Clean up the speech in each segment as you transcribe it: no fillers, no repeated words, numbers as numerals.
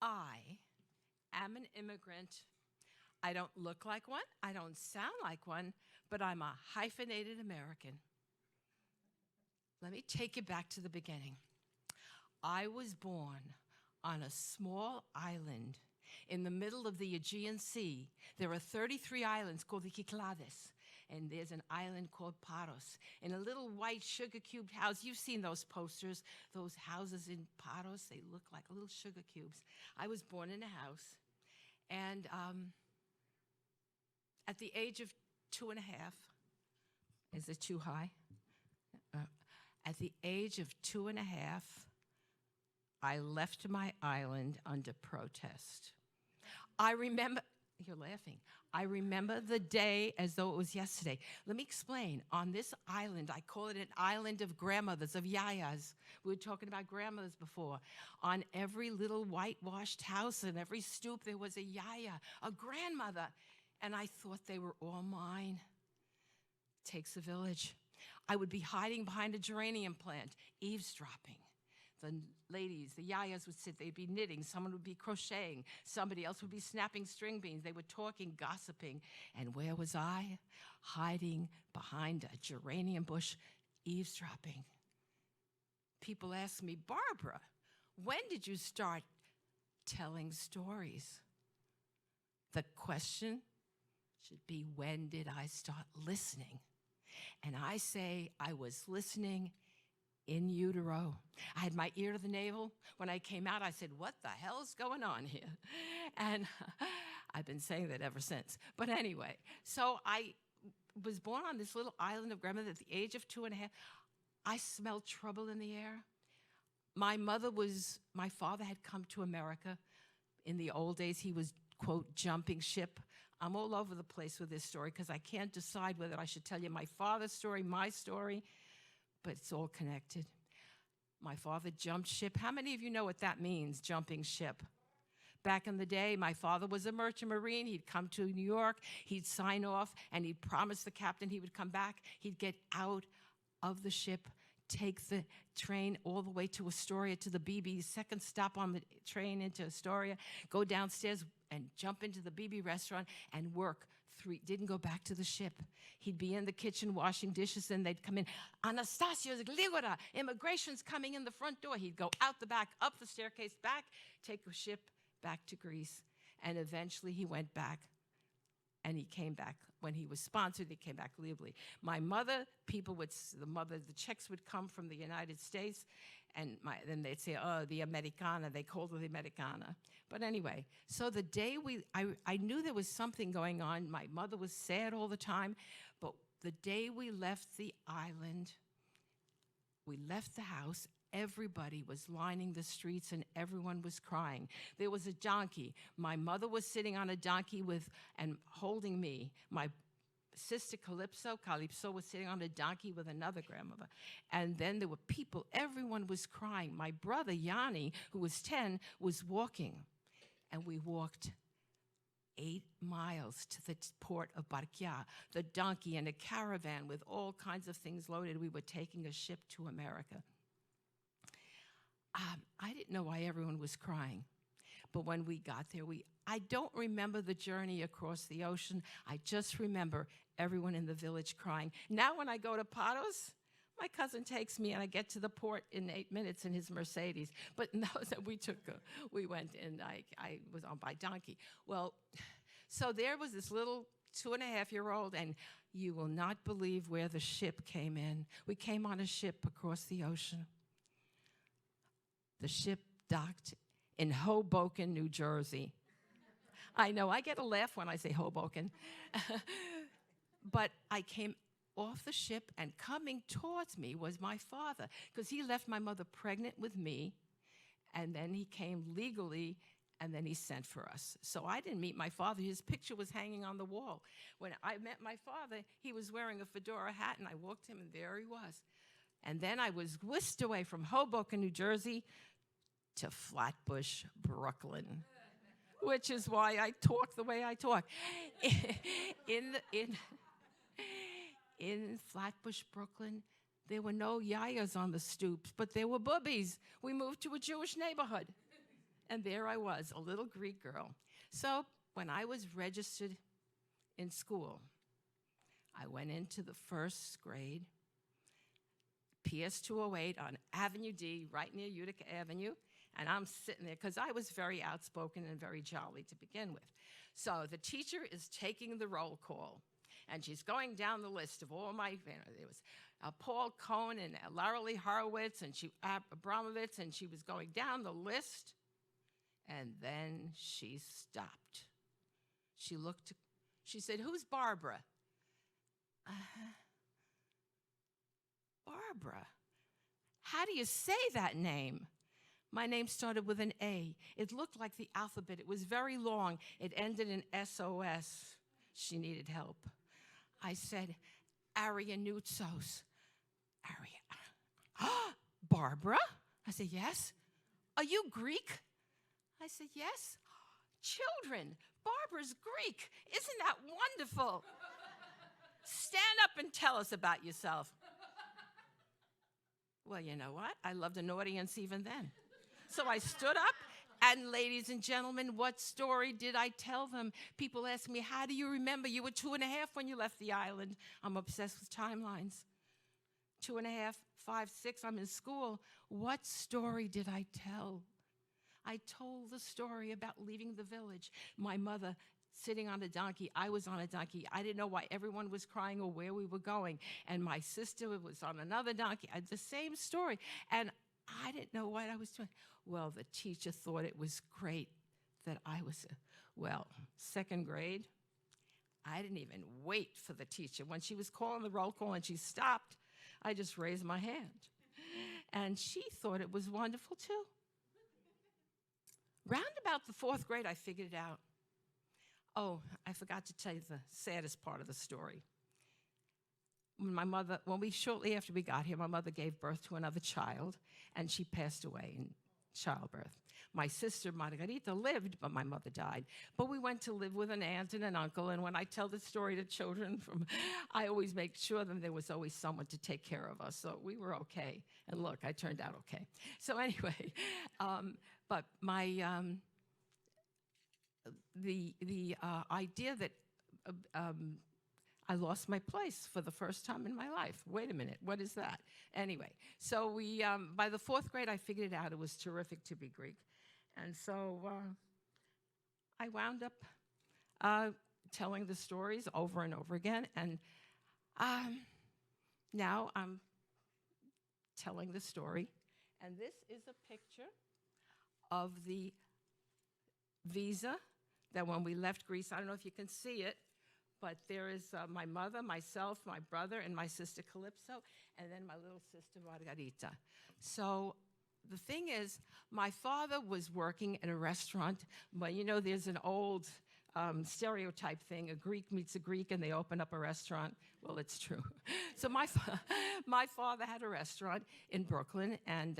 I am an immigrant. I don't look like one, I don't sound like one, but I'm a hyphenated American. Let me take you back to the beginning. I was born on a small island in the middle of the Aegean Sea. There are 33 islands called the Cyclades, and there's an island called Paros. In a little white sugar-cubed house, you've seen those posters, those houses in Paros, they look like little sugar cubes. I was born in a house, and at the age of 2.5, is it too high? At the age of 2.5, I left my island under protest. I remember, you're laughing, I remember the day as though it was yesterday. Let me explain. On this island, I call it an island of grandmothers, of yayas. We were talking about grandmothers before. On every little whitewashed house and every stoop, there was a yaya, a grandmother. And I thought they were all mine. Takes a village. I would be hiding behind a geranium plant, eavesdropping. The ladies, the yayas would sit, they'd be knitting, someone would be crocheting, somebody else would be snapping string beans, they were talking, gossiping. And where was I? Hiding behind a geranium bush, eavesdropping. People ask me, Barbara, when did you start telling stories? The question should be, when did I start listening? And I say I was listening in utero. I had my ear to the navel. When I came out, I said, what the hell's going on here? And I've been saying that ever since. But anyway, so I was born on this little island of grandmother at the age of 2.5. I smelled trouble in the air. My father had come to America. In the old days, he was, quote, jumping ship. I'm all over the place with this story because I can't decide whether I should tell you my father's story, my story, but it's all connected. My father jumped ship. How many of you know what that means, jumping ship? Back in the day, my father was a merchant marine. He'd come to New York, he'd sign off, and he'd promise the captain he would come back. He'd get out of the ship, take the train all the way to Astoria, to the BB, second stop on the train into Astoria, go downstairs and jump into the BB restaurant and work. Didn't go back to the ship. He'd be in the kitchen washing dishes, and they'd come in. Anastasios Gligora, immigration's coming in the front door. He'd go out the back, up the staircase, back, take a ship back to Greece. And eventually he went back, and he came back. When he was sponsored, he came back legally. My mother, the checks would come from the United States, and then they'd say, oh, the Americana. They called her the Americana. But anyway, so the day I knew there was something going on. My mother was sad all the time. But the day we left the island, we left the house, everybody was lining the streets and everyone was crying. There was a donkey. My mother was sitting on a donkey and holding me. My sister Calypso was sitting on a donkey with another grandmother. And then there were people, everyone was crying. My brother Yanni, who was 10, was walking. And we walked 8 miles to the port of Barkia, the donkey and a caravan with all kinds of things loaded. We were taking a ship to America. I didn't know why everyone was crying. But when we got there, I don't remember the journey across the ocean. I just remember everyone in the village crying. Now when I go to Paros, my cousin takes me and I get to the port in 8 minutes in his Mercedes. But no, we went and I was on by donkey. Well, so there was this little 2.5-year-old, and you will not believe where the ship came in. We came on a ship across the ocean. The ship docked in Hoboken, New Jersey. I know, I get a laugh when I say Hoboken. But I came off the ship, and coming towards me was my father, because he left my mother pregnant with me, and then he came legally, and then he sent for us. So I didn't meet my father. His picture was hanging on the wall. When I met my father, he was wearing a fedora hat, and I walked him, and there he was. And then I was whisked away from Hoboken, New Jersey, to Flatbush, Brooklyn, which is why I talk the way I talk. In Flatbush, Brooklyn, there were no yayas on the stoops, but there were boobies. We moved to a Jewish neighborhood. And there I was, a little Greek girl. So when I was registered in school, I went into the first grade, PS 208 on Avenue D, right near Utica Avenue, and I'm sitting there because I was very outspoken and very jolly to begin with. So the teacher is taking the roll call, and she's going down the list of all my, there was Paul Cohn and Lara Lee Horowitz and Abramovitz, and she was going down the list, and then she stopped. She looked, she said, "Who's Barbara?" Barbara. How do you say that name? My name started with an A. It looked like the alphabet. It was very long. It ended in SOS. She needed help. I said, Arianoutsos. Barbara? I said, yes. Are you Greek? I said, yes. Children, Barbara's Greek. Isn't that wonderful? Stand up and tell us about yourself. Well, you know what? I loved an audience even then. So I stood up, and ladies and gentlemen, what story did I tell them? People ask me, how do you remember? You were 2.5 when you left the island. I'm obsessed with timelines. 2.5, 5, 6, I'm in school. What story did I tell? I told the story about leaving the village. My mother sitting on a donkey. I was on a donkey. I didn't know why everyone was crying or where we were going. And my sister was on another donkey. I had the same story. And I didn't know what I was doing. Well, the teacher thought it was great that I was, second grade. I didn't even wait for the teacher. When she was calling the roll call and she stopped, I just raised my hand. And she thought it was wonderful too. Round about the 4th grade, I figured it out. Oh, I forgot to tell you the saddest part of the story. Shortly after we got here, my mother gave birth to another child, and she passed away in childbirth. My sister, Margarita, lived, but my mother died. But we went to live with an aunt and an uncle, and when I tell the story to children, I always make sure that there was always someone to take care of us, so we were okay. And look, I turned out okay. So anyway, but my... the idea that I lost my place for the first time in my life. Wait a minute, what is that? Anyway, so by the 4th grade, I figured it out. It was terrific to be Greek. And so I wound up telling the stories over and over again. And now I'm telling the story. And this is a picture of the visa that when we left Greece, I don't know if you can see it, but there is my mother, myself, my brother, and my sister Calypso, and then my little sister Margarita. So the thing is, my father was working at a restaurant, but you know, there's an old stereotype thing, a Greek meets a Greek and they open up a restaurant. Well, it's true. So my father had a restaurant in Brooklyn, and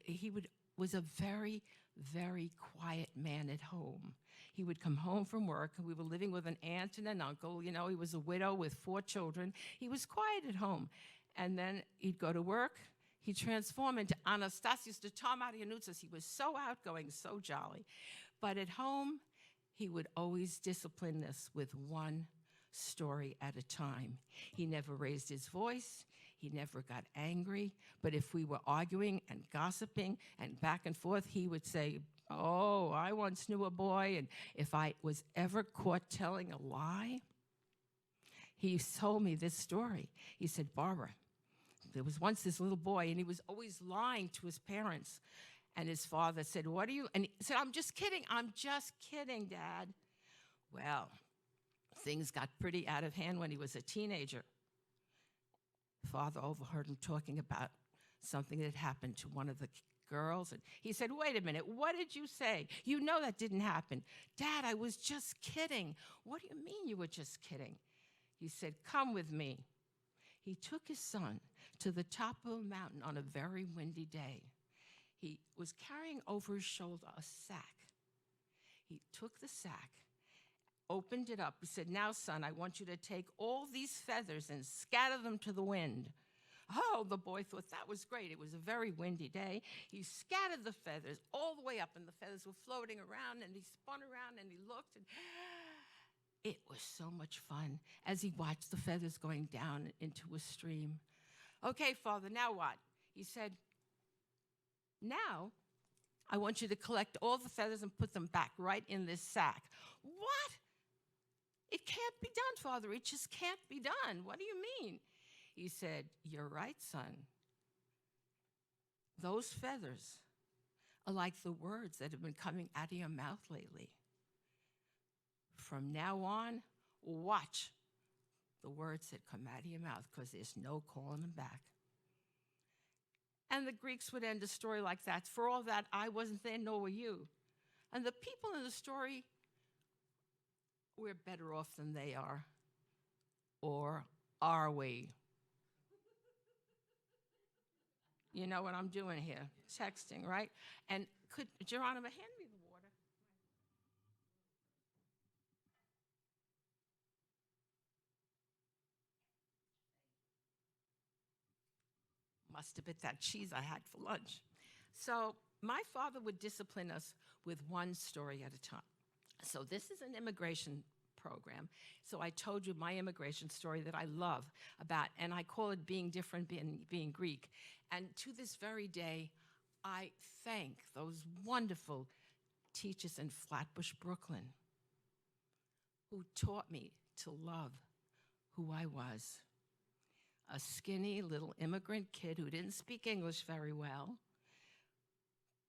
he was a very, very quiet man at home. He would come home from work, and we were living with an aunt and an uncle. You know, he was a widow with 4 children. He was quiet at home. And then he'd go to work. He'd transform into Anastasios de Tom Arianoutsos. He was so outgoing, so jolly. But at home, he would always discipline us with one story at a time. He never raised his voice. He never got angry. But if we were arguing and gossiping and back and forth, he would say, "Oh, I once knew a boy," and if I was ever caught telling a lie, he told me this story. He said, "Barbara, there was once this little boy, and he was always lying to his parents." And his father said, "What are you?" And he said, "I'm just kidding, Dad." Well, things got pretty out of hand when he was a teenager. Father overheard him talking about something that happened to one of the girls, and he said, "Wait a minute, what did you say? You know that didn't happen." "Dad, I was just kidding." "What do you mean you were just kidding?" He said, "Come with me." He took his son to the top of a mountain on a very windy day. He was carrying over his shoulder a sack. He took the sack, opened it up. He said, "Now, son, I want you to take all these feathers and scatter them to the wind. Oh, the boy thought that was great. It was a very windy day. He scattered the feathers all the way up, and the feathers were floating around, and he spun around, and he looked, and it was so much fun as he watched the feathers going down into a stream. Okay, Father, now what? He said, now I want you to collect all the feathers and put them back right in this sack. What? It can't be done, Father. It just can't be done. What do you mean? He said, you're right, son. Those feathers are like the words that have been coming out of your mouth lately. From now on, watch the words that come out of your mouth, because there's no calling them back. And the Greeks would end a story like that. For all that, I wasn't there, nor were you. And the people in the story, we're better off than they are. Or are we? You know what I'm doing here? Texting, right? And could Geronimo hand me the water? Must have been that cheese I had for lunch. So my father would discipline us with one story at a time. So this is an immigration program. So I told you my immigration story that I love about, and I call it being different, being Greek. And to this very day, I thank those wonderful teachers in Flatbush, Brooklyn, who taught me to love who I was. A skinny little immigrant kid who didn't speak English very well,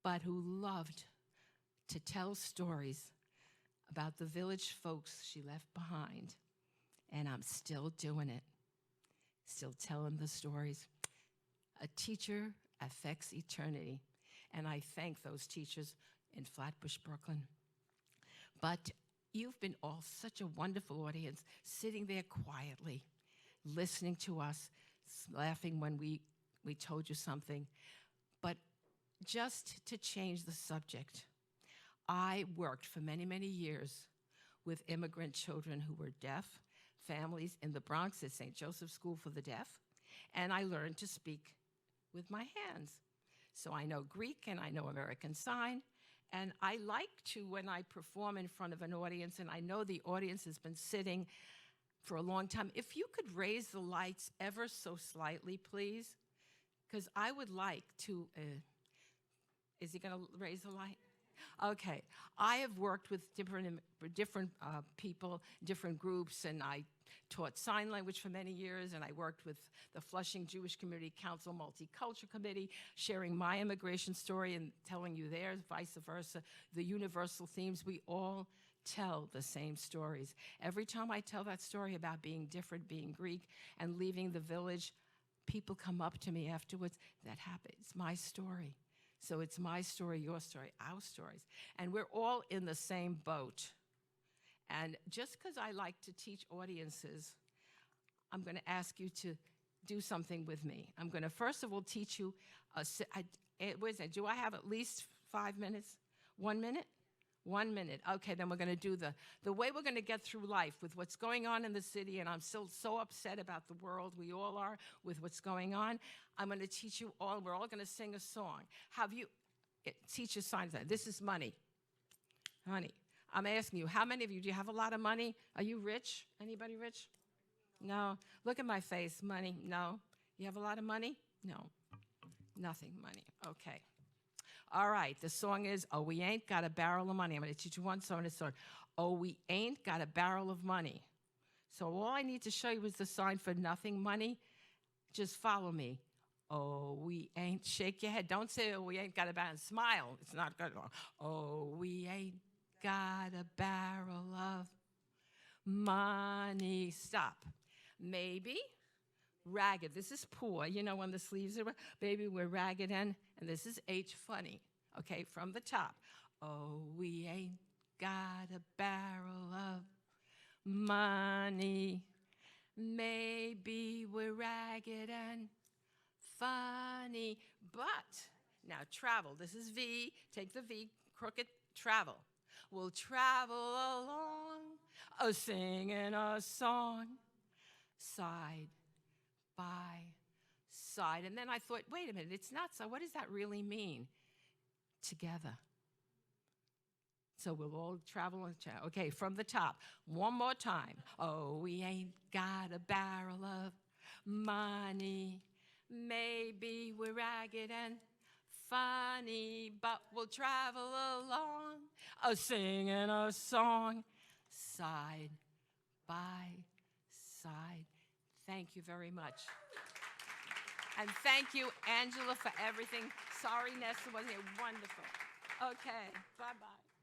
but who loved to tell stories about the village folks she left behind. And I'm still doing it, still telling the stories. A teacher affects eternity, and I thank those teachers in Flatbush, Brooklyn. But you've been all such a wonderful audience, sitting there quietly, listening to us, laughing when we told you something. But just to change the subject, I worked for many, many years with immigrant children who were deaf, families in the Bronx at St. Joseph's School for the Deaf, and I learned to speak with my hands. So I know Greek and I know American Sign, and I like to, when I perform in front of an audience, and I know the audience has been sitting for a long time, if you could raise the lights ever so slightly, please, because I would like to, is he gonna raise the light? Okay, I have worked with different people, different groups, and I taught sign language for many years, and I worked with the Flushing Jewish Community Council Multicultural Committee, sharing my immigration story and telling you theirs, vice versa, the universal themes. We all tell the same stories. Every time I tell that story about being different, being Greek, and leaving the village, people come up to me afterwards. That happened. It's my story. So it's my story, your story, our stories. And we're all in the same boat. And just because I like to teach audiences, I'm going to ask you to do something with me. I'm going to, first of all, teach you, do I have at least 5 minutes? 1 minute? 1 minute. Okay, then we're going to do the way we're going to get through life with what's going on in the city, and I'm still so upset about the world, we all are, with what's going on. I'm going to teach you all, we're all going to sing a song. Teach your signs that. This is money. Honey, I'm asking you, how many of you, do you have a lot of money? Are you rich? Anybody rich? No. Look at my face. Money? No. You have a lot of money? No. Nothing money. Okay. All right, the song is, oh, we ain't got a barrel of money. I'm going to teach you one song. It's song. Oh, we ain't got a barrel of money. So all I need to show you is the sign for nothing money. Just follow me. Oh, we ain't, shake your head. Don't say, oh, we ain't got a barrel. Smile. It's not good. Oh, we ain't got a barrel of money. Stop. Maybe ragged. This is poor. You know when the sleeves are, baby, we're ragged and this is H funny. Okay, from the top. Oh, we ain't got a barrel of money. Maybe we're ragged and funny. But, now travel. This is V. Take the V, crooked, travel. We'll travel along, singing a song, side by side. And then I thought, wait a minute, it's not so. What does that really mean? Together. So we'll all travel on the channel. Okay, from the top. One more time. Oh, we ain't got a barrel of money. Maybe we're ragged and funny, but we'll travel along, singing a song, side by side. Thank you very much. And thank you, Angela, for everything. Sorry, Nessa wasn't here. Wonderful. Okay, bye-bye.